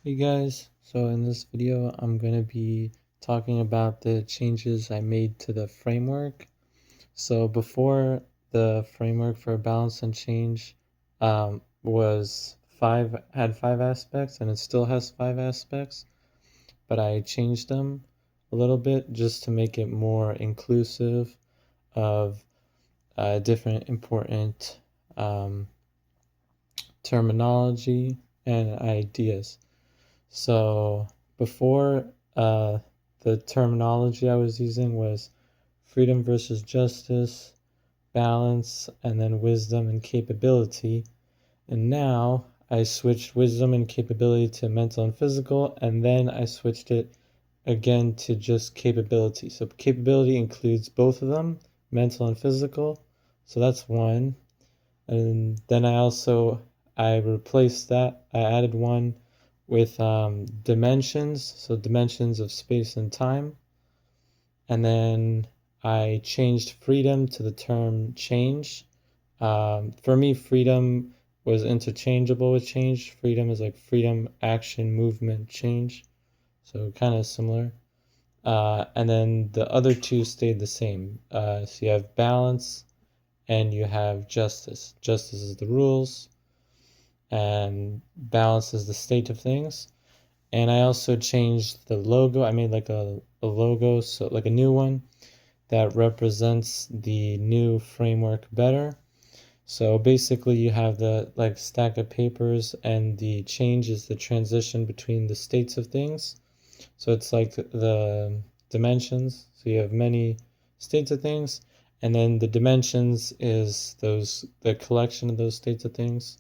Hey guys, so in this video I'm going to be talking about the changes I made to the framework. So before, the framework for balance and change had five aspects, and it still has five aspects, but I changed them a little bit just to make it more inclusive of different important um, terminology and ideas. So before, the terminology I was using was freedom versus justice, balance, and then wisdom and capability. And now I switched wisdom and capability to mental and physical, and then I switched it again to just capability. So capability includes both of them, mental and physical. So that's one. And then I replaced that. I added one with dimensions, so dimensions of space and time. And then I changed freedom to the term change. For me, freedom was interchangeable with change. Freedom is like freedom, action, movement, change. So kind of similar. And then the other two stayed the same. So you have balance and you have justice. Justice is the rules, and balance is the state of things. And I also changed the logo. I made like a logo, so like a new one that represents the new framework better. So basically you have the like stack of papers, and the change is the transition between the states of things. So it's like the dimensions. So you have many states of things, and then the dimensions is the collection of those states of things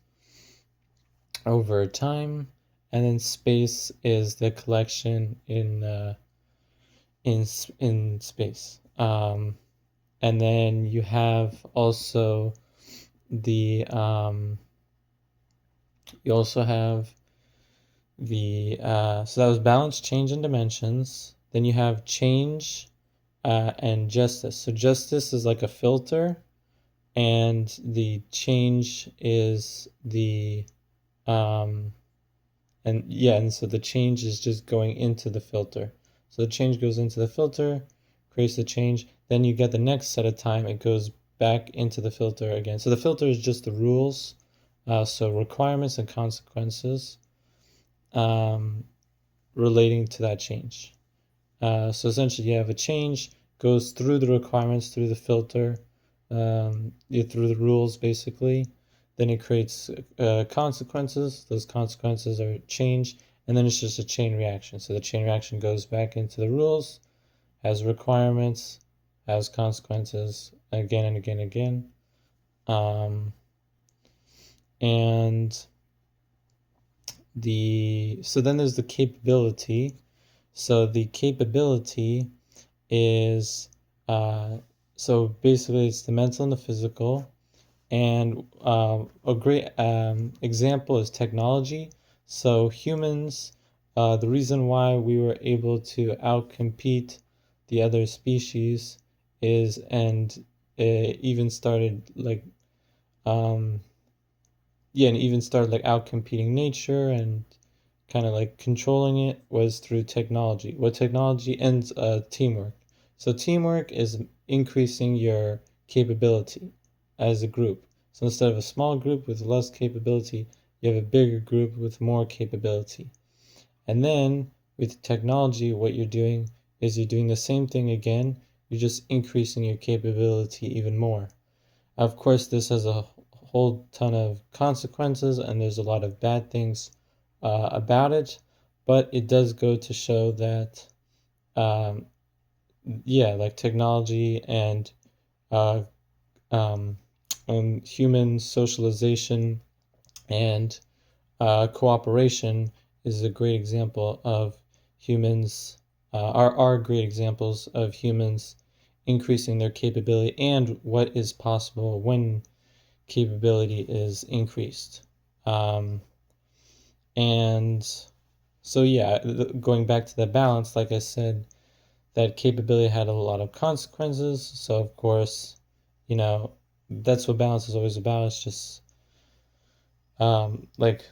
over time, and then space is the collection in space. And then you have also the you also have the so that was balance, change, and dimensions. Then you have change and justice. So justice is like a filter, and the change is the um, and so the change is just going into the filter. So the change goes into the filter, creates the change. Then you get the next set of time, it goes back into the filter again. So the filter is just the rules, so requirements and consequences um, relating to that change. So essentially, you have a change goes through the requirements, through the filter, through the rules, basically. Then it creates consequences. Those consequences are change, and then it's just a chain reaction. So the chain reaction goes back into the rules, has requirements, has consequences again and again and again. And so then there's the capability. So the capability is so basically it's the mental and the physical. And a great example is technology. So humans, the reason why we were able to outcompete the other species is, and it even started like um, yeah, and even started like outcompeting nature and kind of like controlling it, was through technology. What technology ends teamwork. So teamwork is increasing your capability as a group. So instead of a small group with less capability, you have a bigger group with more capability. And then with technology, what you're doing is you're doing the same thing again. You're just increasing your capability even more. Of course, this has a whole ton of consequences, and there's a lot of bad things about it, but it does go to show that, um, yeah, like technology and uh, um, human socialization and cooperation is a great example of humans, are great examples of humans increasing their capability and what is possible when capability is increased. Um, and so, yeah, going back to the balance, like I said, that capability had a lot of consequences. So, of course, you that's what balance is always about. It's just like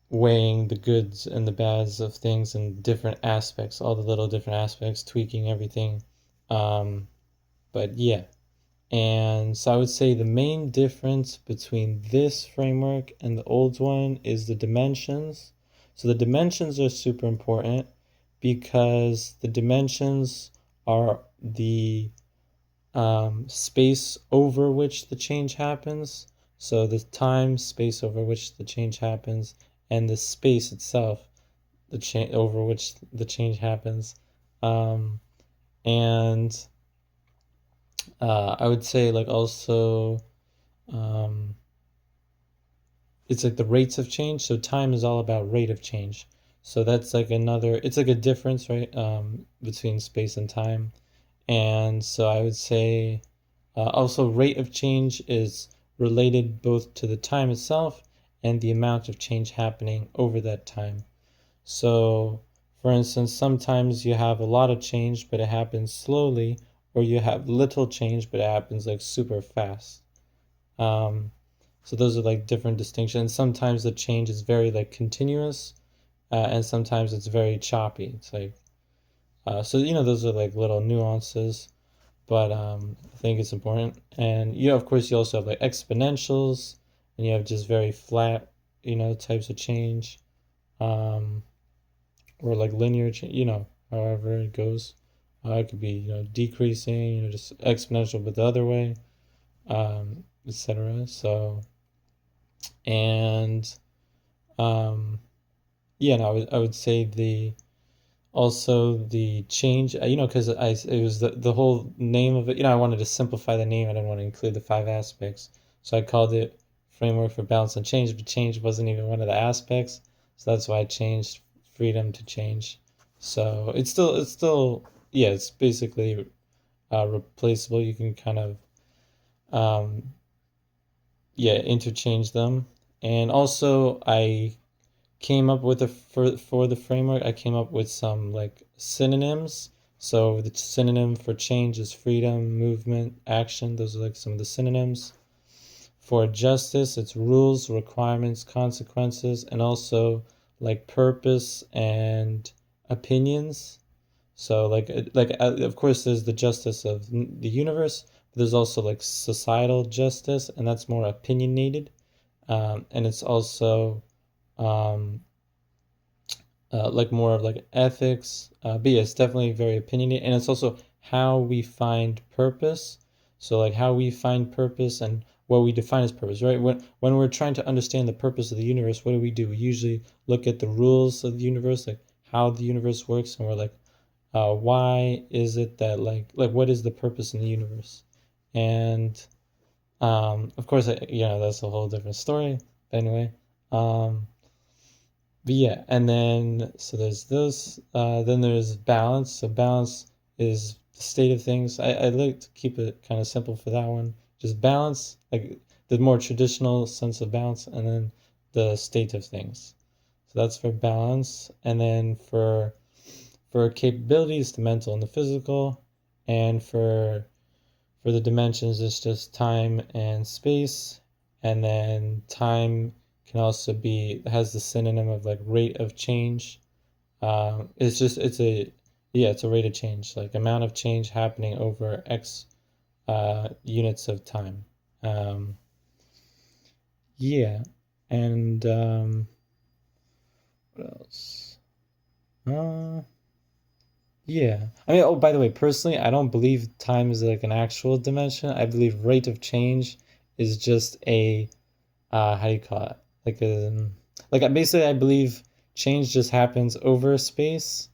weighing the goods and the bads of things and different aspects, all the little different aspects, tweaking everything. But yeah. And so I would say the main difference between this framework and the old one is the dimensions. So the dimensions are super important because the dimensions are the space over which the change happens. So the time space over which the change happens, and the space itself, the change over which the change happens. And I would say like also um, it's like the rates of change. So time is all about rate of change. So that's like another. It's like a difference, right, between space and time. And so I would say also rate of change is related both to the time itself and the amount of change happening over that time. So, for instance, sometimes you have a lot of change, but it happens slowly, or you have little change, but it happens like super fast. Um, so those are like different distinctions. Sometimes the change is very like continuous, and sometimes it's very choppy. It's like so those are like little nuances, but I think it's important. And of course, you also have like exponentials, and you have just very flat, types of change, um, or like linear change. However it goes. It could be decreasing, just exponential, but the other way, etc. So and yeah, and I would say the change, because it was the whole name of it. I wanted to simplify the name. I didn't want to include the 5 aspects, so I called it Framework for Balance and Change. But change wasn't even one of the aspects, so that's why I changed freedom to change. So it's still yeah, it's basically replaceable. You can kind of um, yeah, interchange them. And also I came up with for the framework, I came up with some like synonyms. So the synonym for change is freedom, movement, action. Those are like some of the synonyms. For justice, it's rules, requirements, consequences, and also like purpose and opinions. So of course there's the justice of the universe, but there's also like societal justice, and that's more opinionated. And it's also um, like more of like ethics. But yeah, it's definitely very opinionated, and it's also how we find purpose. So like how we find purpose and what we define as purpose, right? When we're trying to understand the purpose of the universe, what do? We usually look at the rules of the universe, like how the universe works, and we're like, why is it that like what is the purpose in the universe? And of course, that's a whole different story. But anyway, um, but yeah, and then so there's those. Then there's balance. So balance is the state of things. I like to keep it kind of simple for that one. Just balance, like the more traditional sense of balance, and then the state of things. So that's for balance, and then for capabilities, the mental and the physical, and for the dimensions, it's just time and space, and then time can also be has the synonym of like rate of change. It's a rate of change, like amount of change happening over x units of time. Um, yeah, and what else? Uh, yeah. I mean, oh, by the way, personally, I don't believe time is like an actual dimension. I believe rate of change is just a how do you call it? Basically I believe change just happens over space,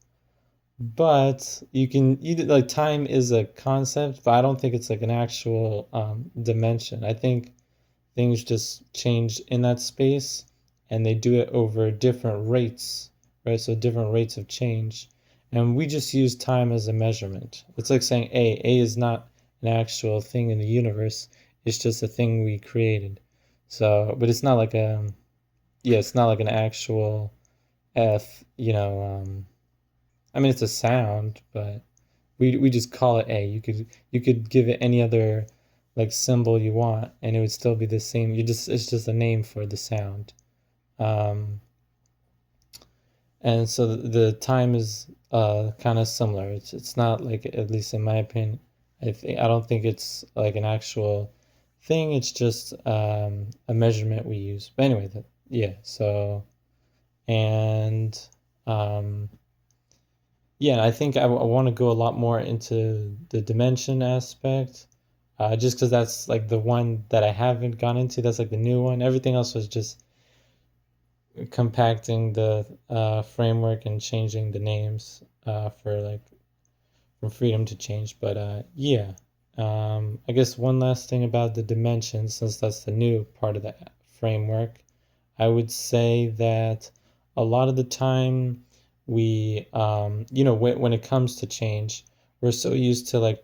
but like time is a concept, but I don't think it's like an actual dimension. I think things just change in that space, and they do it over different rates, right? So different rates of change. And we just use time as a measurement. It's like saying A is not an actual thing in the universe. It's just a thing we created. So, but it's not like yeah, it's not like an actual F, I mean, it's a sound, but we just call it A. You could give it any other like symbol you want, and it would still be the same. It's just a name for the sound. Um, and so the time is kind of similar. It's not like, at least in my opinion, I don't think it's like an actual thing. It's just a measurement we use. But anyway, yeah. So and um, yeah, I think I want to go a lot more into the dimension aspect, just because that's like the one that I haven't gone into. That's like the new one. Everything else was just compacting the framework and changing the names for like from freedom to change. But yeah, I guess one last thing about the dimensions, since that's the new part of the framework, I would say that a lot of the time we, when it comes to change, we're so used to like,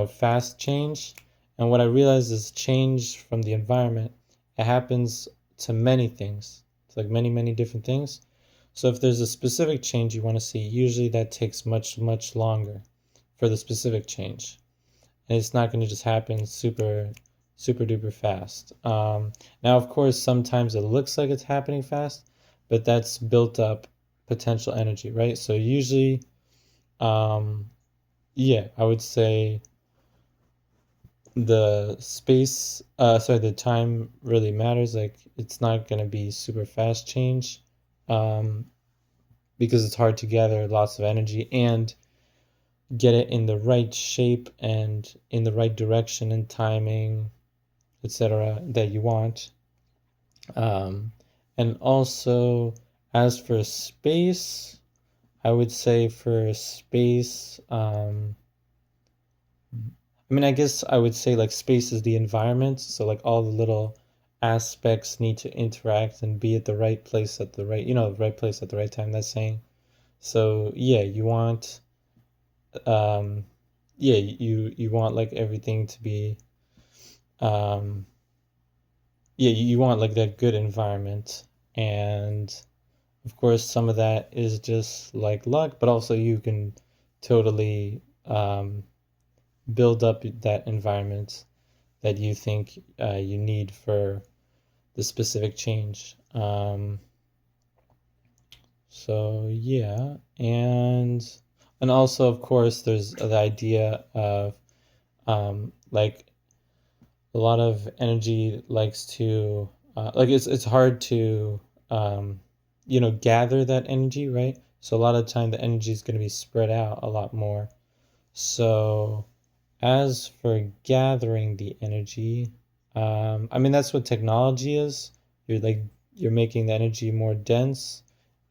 fast change. And what I realize is change from the environment, it happens to many things. It's like many, many different things. So if there's a specific change you want to see, usually that takes much, much longer for the specific change. And it's not going to just happen super, super duper fast. Now, of course, sometimes it looks like it's happening fast, but that's built up potential energy, right? So usually, um, yeah, I would say the time really matters. Like, it's not going to be super fast change, um, because it's hard to gather lots of energy and get it in the right shape and in the right direction and timing, etc., that you want. Um, and also, as for space, I would say for space, I mean, I guess I would say like space is the environment. So, like, all the little aspects need to interact and be at the right place at the right, the right place at the right time. That's saying. So, yeah, um, you want like everything to be, um, yeah, you want like that good environment. And of course, some of that is just like luck, but also you can totally build up that environment that you think you need for the specific change. So yeah, and also of course there's the idea of like a lot of energy likes to like it's hard to um, gather that energy, right? So a lot of the time the energy is going to be spread out a lot more. So as for gathering the energy, I mean that's what technology is. You're like you're making the energy more dense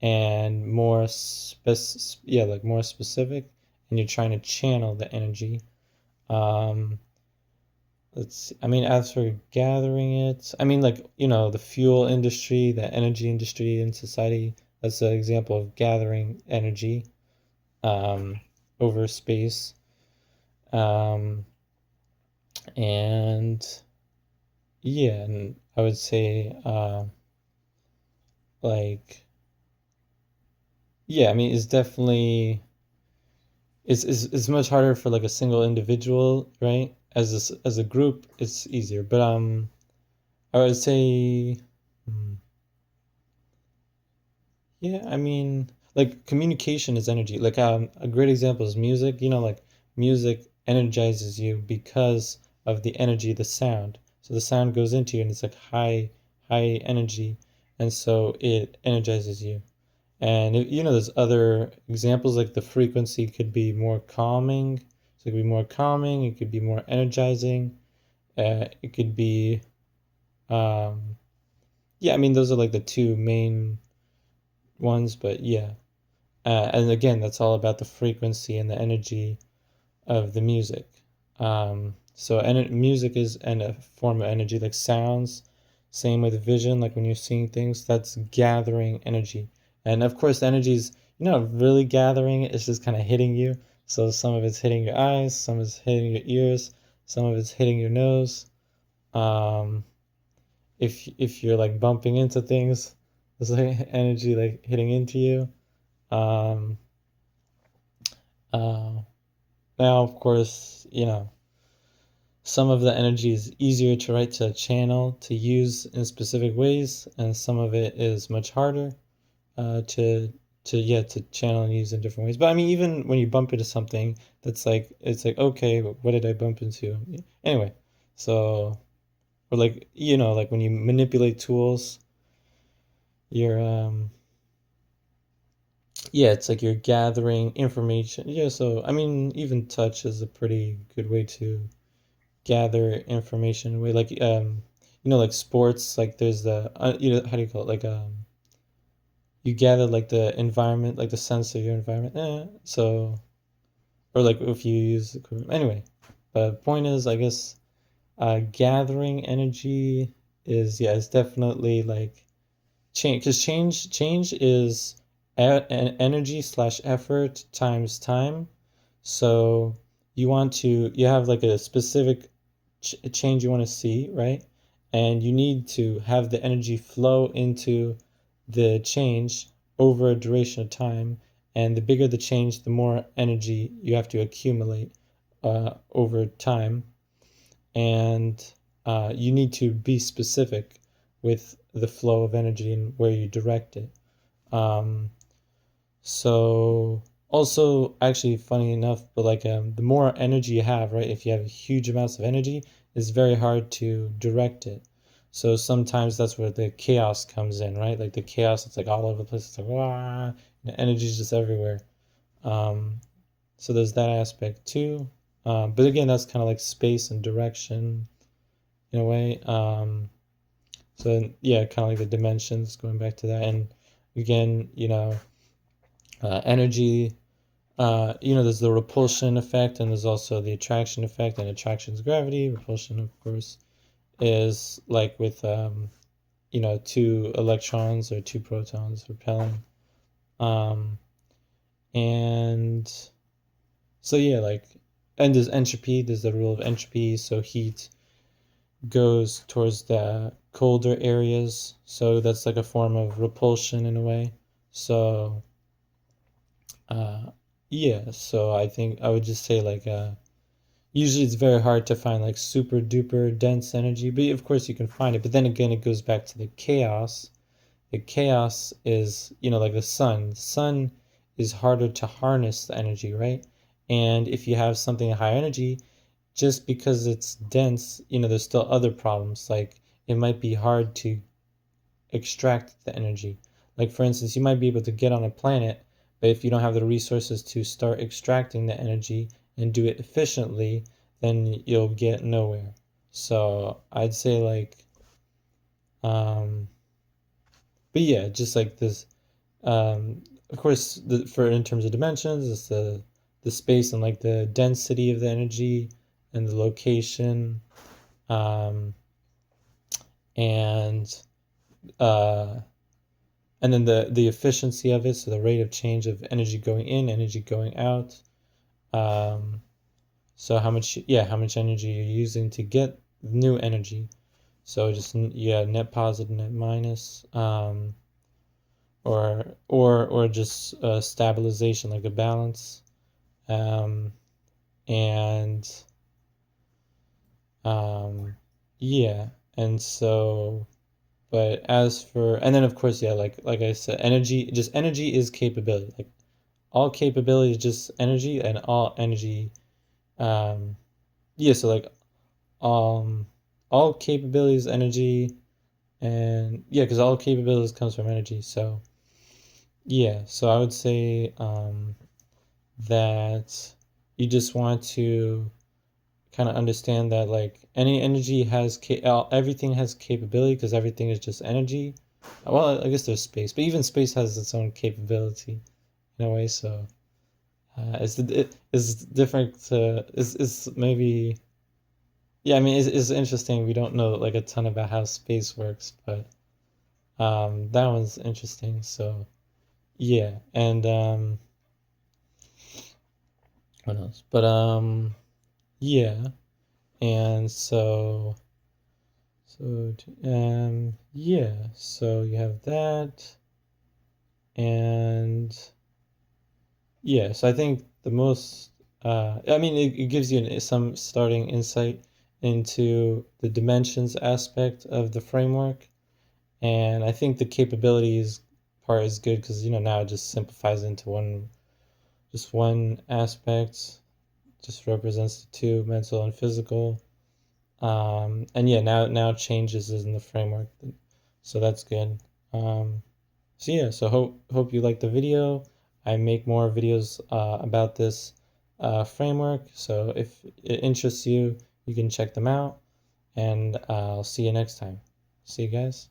and more like more specific, and you're trying to channel the energy. Um, I mean, as for gathering it, I mean, like, the fuel industry, the energy industry in society, that's an example of gathering energy um, over space. Um, and yeah, and I would say, like, yeah, I mean, it's definitely, it's much harder for like a single individual, right? As a group, it's easier. But I would say, hmm, yeah, I mean, like communication is energy. Like a great example is music. Like music energizes you because of the energy, the sound. So the sound goes into you and it's like high energy, and so it energizes you. And there's other examples like the frequency could be more calming. So it could be more calming. It could be more energizing. It could be, um, yeah. I mean, those are like the two main ones. But yeah. And again, that's all about the frequency and the energy of the music. So music is a form of energy, like sounds. Same with vision, like when you're seeing things, that's gathering energy. And of course, the energy is not really gathering it, it's just kind of hitting you. So some of it's hitting your eyes, some is hitting your ears, some of it's hitting your nose. Um, if you're like bumping into things, there's like energy like hitting into you. Um, uh, Now, of course, some of the energy is easier to write to channel to use in specific ways, and some of it is much harder to to channel and use in different ways. But I mean, even when you bump into something that's like, it's like, okay, what did I bump into? Anyway, so, or like, like when you manipulate tools, you're yeah, it's like you're gathering information. Yeah, so I mean, even touch is a pretty good way to gather information in a way, like like sports, like there's the how do you call it, like you gather like the environment, like the sense of your environment, so, or like if you use equipment anyway. But point is, I guess, gathering energy is, yeah, it's definitely like change, because change is energy slash effort times time. So you have like a specific change you want to see, right? And you need to have the energy flow into the change over a duration of time. And the bigger the change, the more energy you have to accumulate over time. And you need to be specific with the flow of energy and where you direct it. Um, so also, actually, funny enough, but like the more energy you have, right? If you have huge amounts of energy, it's very hard to direct it. So sometimes that's where the chaos comes in, right? Like the chaos, it's like all over the place. It's like wow, energy is just everywhere. Um, so there's that aspect too. But again, that's kind of like space and direction in a way. So yeah, kind of like the dimensions, going back to that, and again, energy. There's the repulsion effect, and there's also the attraction effect. And attraction is gravity. Repulsion, of course, is like with two electrons or two protons repelling. Um, and so yeah, like, and there's entropy. There's the rule of entropy. So heat goes towards the colder areas. So that's like a form of repulsion in a way. So uh, yeah. So I think I would just say like usually it's very hard to find like super duper dense energy, but of course you can find it. But then again, it goes back to the chaos. The chaos is, like the sun. The sun is harder to harness the energy, right? And if you have something high energy, just because it's dense, there's still other problems. Like it might be hard to extract the energy. Like for instance, you might be able to get on a planet, but if you don't have the resources to start extracting the energy and do it efficiently, then you'll get nowhere. So I'd say like, um, but yeah, just like this. Of course, for in terms of dimensions, it's the space and like the density of the energy and the location, um, and uh, and then the efficiency of it, so the rate of change of energy going in, energy going out. Um, so how much energy you're using to get new energy. So just net positive, net minus, or just stabilization, like a balance, um, and um, yeah, and so. But as for, and then of course, yeah, like I said, energy is capability. Like all capability is just energy, and all energy, um, yeah. So like, um, all capabilities energy, and yeah, because all capabilities comes from energy. So yeah, so I would say that you just want to kind of understand that like any energy everything has capability because everything is just energy. Well, I guess there's space, but even space has its own capability in a way. So it's different. Is maybe, yeah. I mean, it's interesting. We don't know like a ton about how space works, but that one's interesting. So yeah, and what else? But yeah, and yeah, so you have that, and yeah, so I think the most, I mean, it gives you some starting insight into the dimensions aspect of the framework, and I think the capability is part is good because now it just simplifies into one aspect, just represents the two, mental and physical. And yeah, now changes is in the framework, so that's good. So yeah, so hope you like the video. I make more videos about this framework, so if it interests you, you can check them out, and I'll see you next time. See you guys.